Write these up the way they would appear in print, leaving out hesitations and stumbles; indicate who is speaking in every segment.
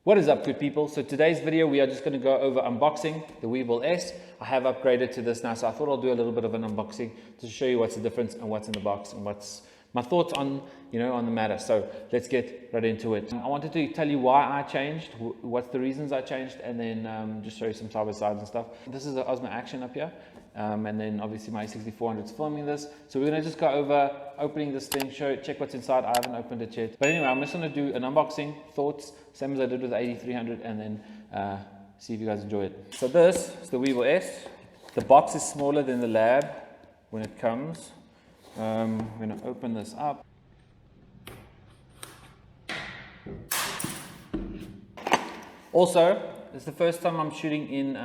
Speaker 1: What is up, good people? So today's video we are just going to go over unboxing the Weebil S. I have upgraded to this now, so I thought I'll do a little bit of an unboxing to show you what's the difference and what's in the box and what's my thoughts on, on the matter. So let's get right into it. I wanted to tell you why I changed, what's the reasons I changed, and then just show you some side by sides and stuff. This is an Osmo Action up here. And then obviously my 6400 is filming this. So we're going to just go over opening this thing, check what's inside. I haven't opened it yet. But anyway, I'm just going to do an unboxing, thoughts, same as I did with the 8300, and then see if you guys enjoy it. So this is the Weebil S. The box is smaller than the lab when it comes. I'm going to open this up. Also, it's the first time I'm shooting in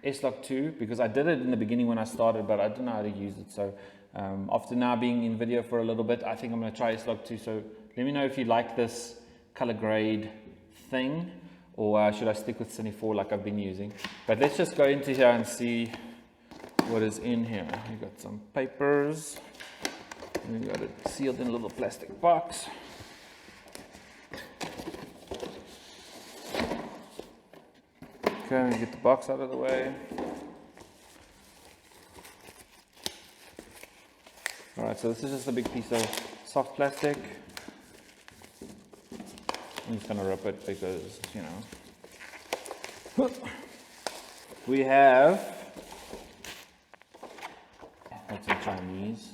Speaker 1: S-Log 2 because I did it in the beginning when I started, but I didn't know how to use it. So after now being in video for a little bit, I think I'm going to try S-Log 2. So let me know if you like this color grade thing, or should I stick with Cine 4 like I've been using. But let's just go into here and see what is in here. We got some papers, and we got it sealed in a little plastic box. Okay, let me get the box out of the way. Alright, so this is just a big piece of soft plastic. I'm just going to rip it because, we have, that's in Chinese.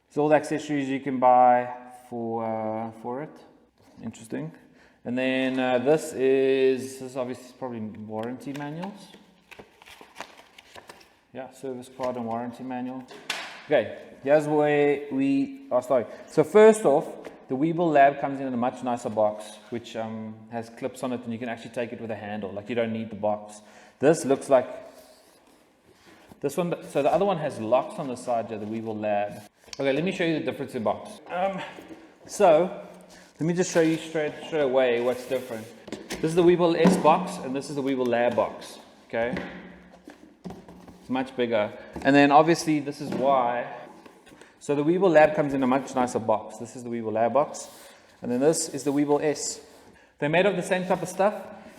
Speaker 1: It's all the accessories you can buy for it. Interesting. And then this is obviously probably warranty manuals. Yeah, service card and warranty manual. Okay, here's where we are starting. So first off, the Weebil Lab comes in a much nicer box, which has clips on it, and you can actually take it with a handle. Like, you don't need the box. This looks like this one. So the other one has locks on the side of the Weebil Lab. Okay, let me show you the difference in box. Let me just show you straight away what's different. This is the Weebil S box, and this is the Weebil Lab box. Okay, it's much bigger. And then obviously this is why. So the Weebil Lab comes in a much nicer box. This is the Weebil Lab box, and then this is the Weebil S. They're made of the same type of stuff.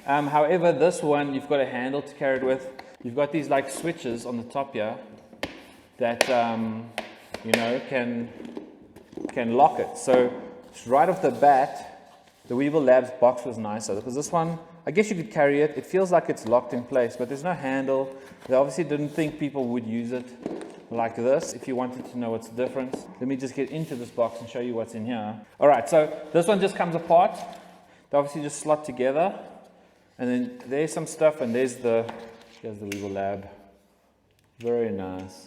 Speaker 1: However, this one you've got a handle to carry it with. You've got these like switches on the top here that can lock it. So right off the bat, the Weebil Labs box was nicer because this one, I guess you could carry it. It feels like it's locked in place, but there's no handle. They obviously didn't think people would use it like this. If you wanted to know what's the difference, let me just get into this box and show you what's in here. All right, so this one just comes apart. They obviously just slot together, and then there's some stuff, and here's the Weebil Lab. Very nice.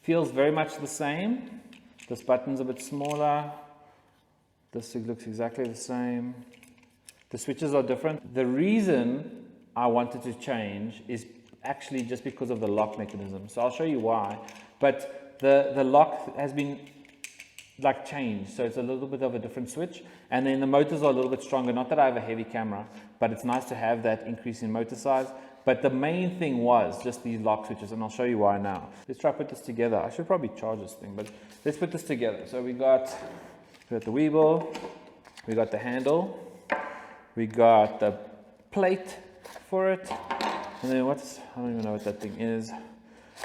Speaker 1: Feels very much the same. This button's a bit smaller. This looks exactly the same. The switches are different. The reason I wanted to change is actually just because of the lock mechanism. So I'll show you why. But the lock has been like changed. So it's a little bit of a different switch. And then the motors are a little bit stronger. Not that I have a heavy camera, but it's nice to have that increase in motor size. But the main thing was just these lock switches, and I'll show you why now. Let's try to put this together. I should probably charge this thing, but let's put this together. So we got the Weebil, we got the handle, we got the plate for it, and then I don't even know what that thing is.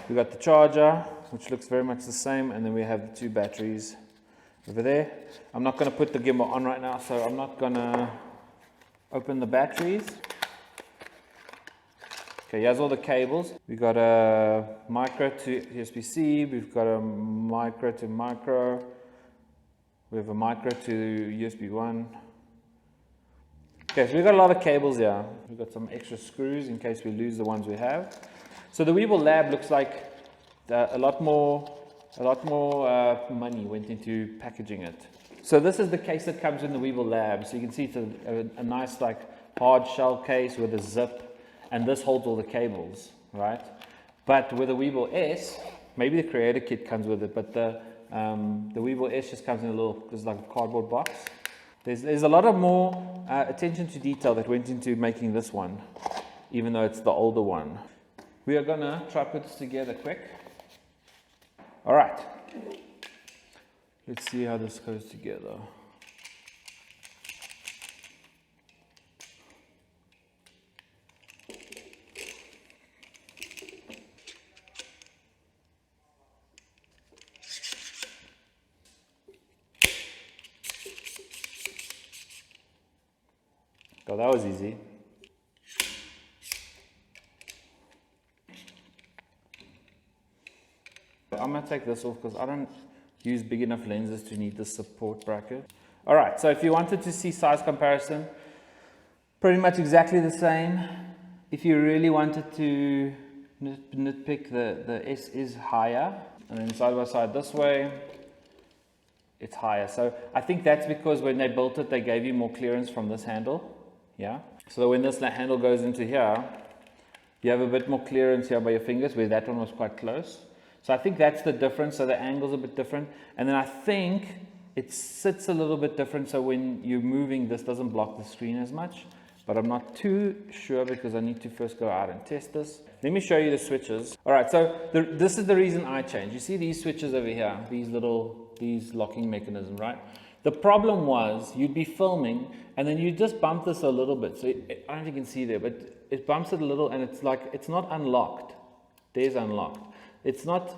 Speaker 1: We got the charger, which looks very much the same, and then we have the two batteries over there. I'm not going to put the gimbal on right now, so I'm not going to open the batteries. Okay, here's all the cables. We've got a micro to USB-C, we've got a micro to micro, we have a micro to USB 1. Okay, so we've got a lot of cables here. We've got some extra screws in case we lose the ones we have. So the Weebil Lab looks like a lot more money went into packaging it. So this is the case that comes in the Weebil Lab. So you can see it's a nice like hard shell case with a zip, and this holds all the cables, right? But with the Weebil S, maybe the Creator Kit comes with it, but the Weebil S just comes in there's like a cardboard box. There's a lot of more attention to detail that went into making this one, even though it's the older one. We are gonna try to put this together quick. All right, let's see how this goes together. Oh, that was easy. I'm going to take this off because I don't use big enough lenses to need this support bracket. Alright, so if you wanted to see size comparison, pretty much exactly the same. If you really wanted to nitpick, the S is higher, and then side by side this way, it's higher. So I think that's because when they built it, they gave you more clearance from this handle. Yeah. So when this handle goes into here, you have a bit more clearance here by your fingers, where that one was quite close. So I think that's the difference. So the angle's a bit different. And then I think it sits a little bit different. So when you're moving, this doesn't block the screen as much. But I'm not too sure because I need to first go out and test this. Let me show you the switches. All right, so this is the reason I changed. You see these switches over here, these locking mechanisms, right? The problem was you'd be filming and then you just bump this a little bit. So I don't know if you can see there, but it bumps it a little and it's like, it's not unlocked. There's unlocked. It's not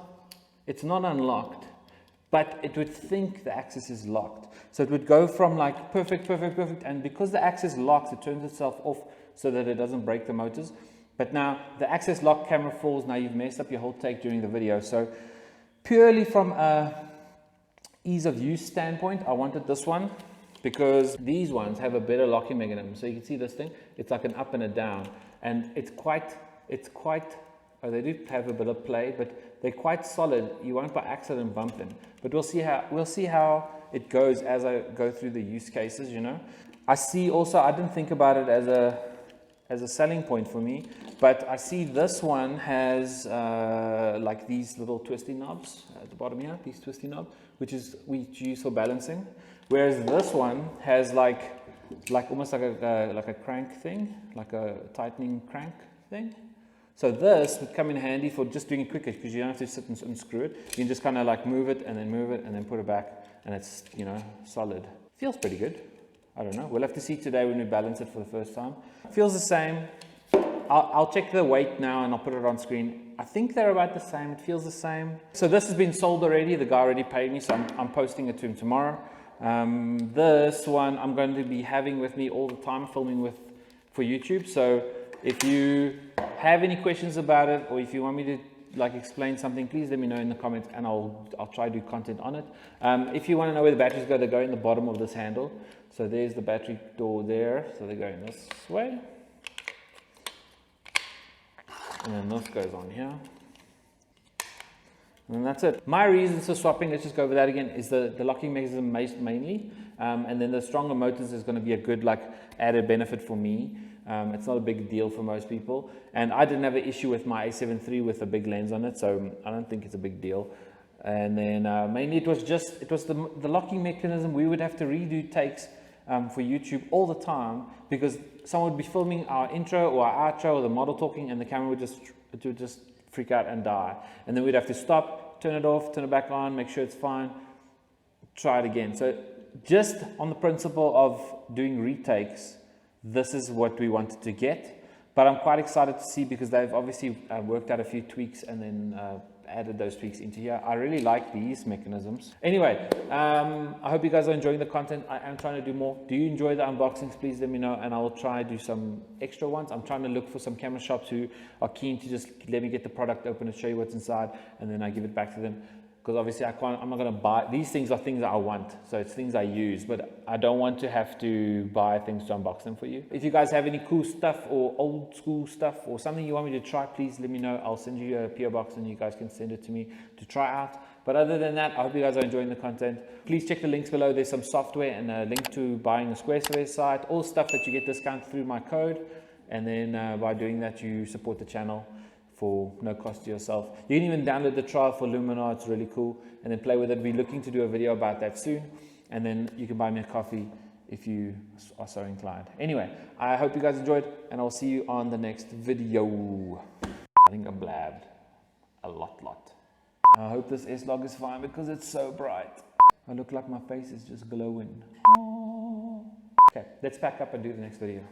Speaker 1: unlocked, but it would think the axis is locked. So it would go from like perfect, and because the axis locks, it turns itself off so that it doesn't break the motors. But now the axis lock camera falls, now you've messed up your whole take during the video. So purely from a ease of use standpoint, I wanted this one because these ones have a better locking mechanism. So you can see this thing, it's like an up and a down, and it's quite, oh, they do have a bit of play, but they're quite solid. You won't by accident bump them. But we'll see how it goes as I go through the use cases, you know. I see also, I didn't think about it as a selling point for me, but I see this one has like these little twisty knobs at the bottom here, these twisty knobs, which is we use for balancing. Whereas this one has like almost like a crank thing, like a tightening crank thing. So this would come in handy for just doing it quicker because you don't have to sit and unscrew it. You can just kind of like move it and then put it back, and it's, you know, solid. Feels pretty good. I don't know. We'll have to see today when we balance it for the first time. Feels the same. I'll check the weight now and I'll put it on screen. I think they're about the same. It feels the same. So this has been sold already. The guy already paid me, so I'm posting it to him tomorrow. This one I'm going to be having with me all the time, filming for YouTube. So if you have any questions about it, or if you want me to like explain something, please let me know in the comments and I'll try to do content on it. If you want to know where the batteries go, they go in the bottom of this handle. So there's the battery door there, so they go in this way, and then this goes on here, and that's it. My reasons for swapping, let's just go over that again, is the locking mechanism mainly, and then the stronger motors is going to be a good like added benefit for me. It's not a big deal for most people, and I didn't have an issue with my A7 III with a big lens on it, so I don't think it's a big deal. And then mainly it was the locking mechanism. We would have to redo takes for YouTube all the time because someone would be filming our intro or our outro or the model talking, and the camera would just freak out and die, and then we'd have to stop, turn it off, turn it back on, make sure it's fine, try it again. So just on the principle of doing retakes, this is what we wanted to get, but I'm quite excited to see because they've obviously worked out a few tweaks and then added those tweaks into here. I really like these mechanisms. Anyway, I hope you guys are enjoying the content. I am trying to do more. Do you enjoy the unboxings? Please let me know and I will try to do some extra ones. I'm trying to look for some camera shops who are keen to just let me get the product open and show you what's inside, and then I give it back to them. Because obviously I'm not going to buy, these things are things that I want, so it's things I use, but I don't want to have to buy things to unbox them for you. If you guys have any cool stuff or old school stuff or something you want me to try, please let me know. I'll send you a PO box and you guys can send it to me to try out. But other than that, I hope you guys are enjoying the content. Please check the links below. There's some software and a link to buying a Squarespace site, all stuff that you get discount through my code, and then by doing that you support the channel for no cost to yourself. You can even download the trial for Luminar, it's really cool, and then play with it. We're looking to do a video about that soon, and then you can buy me a coffee if you are so inclined. Anyway, I hope you guys enjoyed, and I'll see you on the next video. I think I blabbed a lot. I hope this S-Log is fine because it's so bright. I look like my face is just glowing. Okay, let's pack up and do the next video.